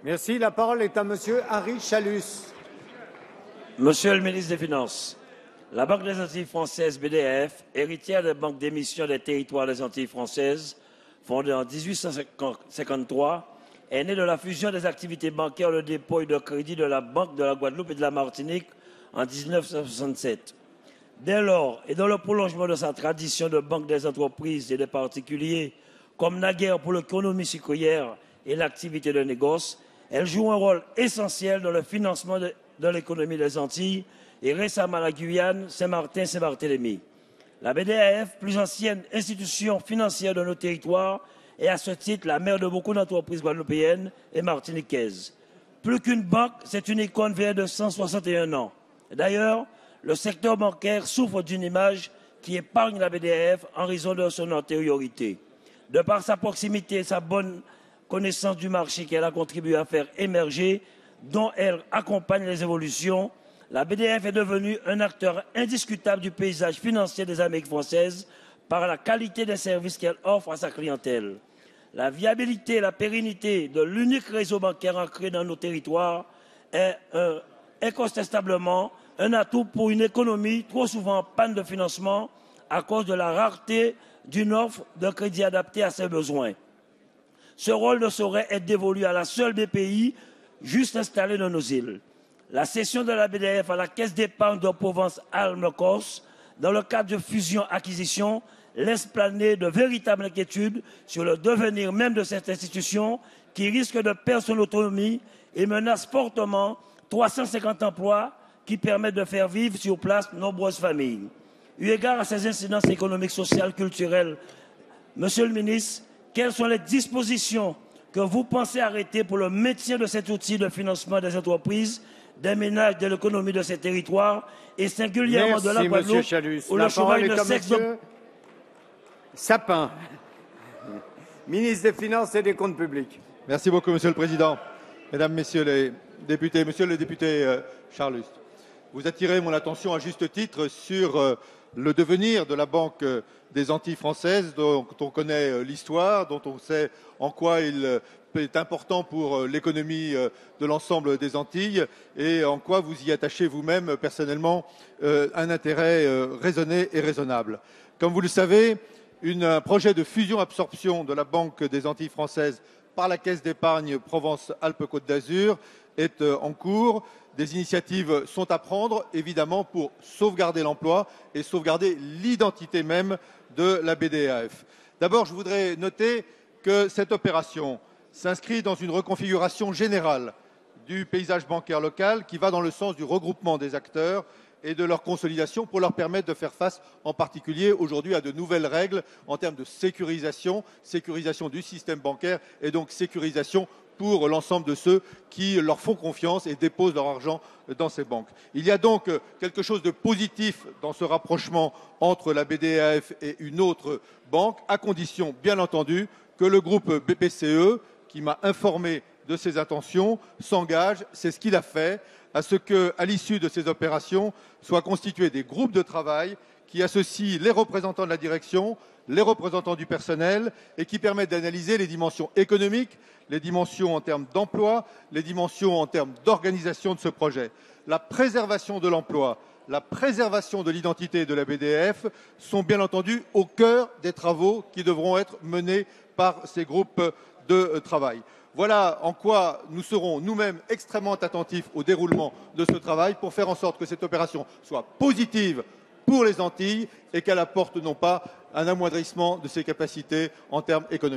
Merci. La parole est à Monsieur Harry Chalus. Monsieur le ministre des Finances, la Banque des Antilles françaises, BDAF, héritière de la Banque d'émission des territoires des Antilles françaises, fondée en 1853, est née de la fusion des activités bancaires, le dépôt et de crédit de la Banque de la Guadeloupe et de la Martinique en 1967. Dès lors, et dans le prolongement de sa tradition de banque des entreprises et des particuliers, comme naguère pour l'économie sucrière et l'activité de négoce, elle joue un rôle essentiel dans le financement de l'économie des Antilles et récemment la Guyane, Saint-Martin, Saint-Barthélemy. La BDAF, plus ancienne institution financière de nos territoires, est à ce titre la mère de beaucoup d'entreprises guadeloupéennes et martiniquaises. Plus qu'une banque, c'est une icône vieille de 161 ans. D'ailleurs, le secteur bancaire souffre d'une image qui épargne la BDAF en raison de son antériorité. De par sa proximité et sa bonne connaissance du marché qu'elle a contribué à faire émerger, dont elle accompagne les évolutions, la BDAF est devenue un acteur indiscutable du paysage financier des Amériques françaises par la qualité des services qu'elle offre à sa clientèle. La viabilité et la pérennité de l'unique réseau bancaire ancré dans nos territoires est incontestablement un atout pour une économie trop souvent en panne de financement à cause de la rareté d'une offre de crédit adaptée à ses besoins. Ce rôle ne saurait être dévolu à la seule BPI, juste installée dans nos îles. La cession de la BDAF à la Caisse d'épargne de Provence-Alpes-Corse, dans le cadre de fusion-acquisition, laisse planer de véritables inquiétudes sur le devenir même de cette institution qui risque de perdre son autonomie et menace fortement 350 emplois qui permettent de faire vivre sur place nombreuses familles. Eu égard à ces incidences économiques, sociales, culturelles, Monsieur le ministre, quelles sont les dispositions que vous pensez arrêter pour le maintien de cet outil de financement des entreprises, des ménages, de l'économie de ces territoires et singulièrement de la Guadeloupe où le chômage ne cesse de... Sapin, ministre des Finances et des Comptes publics. Merci beaucoup, Monsieur le Président. Mesdames, Messieurs les députés, Monsieur le député Charlus, vous attirez mon attention à juste titre sur le devenir de la Banque des Antilles françaises, dont on connaît l'histoire, dont on sait en quoi il est important pour l'économie de l'ensemble des Antilles et en quoi vous y attachez vous-même personnellement un intérêt raisonné et raisonnable. Comme vous le savez, un projet de fusion-absorption de la Banque des Antilles françaises par la Caisse d'épargne Provence-Alpes-Côte d'Azur est en cours. Des initiatives sont à prendre, évidemment, pour sauvegarder l'emploi et sauvegarder l'identité même de la BDAF. D'abord, je voudrais noter que cette opération s'inscrit dans une reconfiguration générale du paysage bancaire local qui va dans le sens du regroupement des acteurs et de leur consolidation pour leur permettre de faire face en particulier aujourd'hui à de nouvelles règles en termes de sécurisation du système bancaire et donc sécurisation pour l'ensemble de ceux qui leur font confiance et déposent leur argent dans ces banques. Il y a donc quelque chose de positif dans ce rapprochement entre la BDAF et une autre banque, à condition, bien entendu, que le groupe BPCE, qui m'a informé de ses intentions, s'engage, c'est ce qu'il a fait, à ce qu'à l'issue de ces opérations soient constitués des groupes de travail qui associent les représentants de la direction, les représentants du personnel et qui permettent d'analyser les dimensions économiques, les dimensions en termes d'emploi, les dimensions en termes d'organisation de ce projet. La préservation de l'emploi, la préservation de l'identité de la BDAF sont bien entendu au cœur des travaux qui devront être menés par ces groupes de travail. Voilà en quoi nous serons nous-mêmes extrêmement attentifs au déroulement de ce travail pour faire en sorte que cette opération soit positive pour les Antilles et qu'elle apporte non pas un amoindrissement de ses capacités en termes économiques.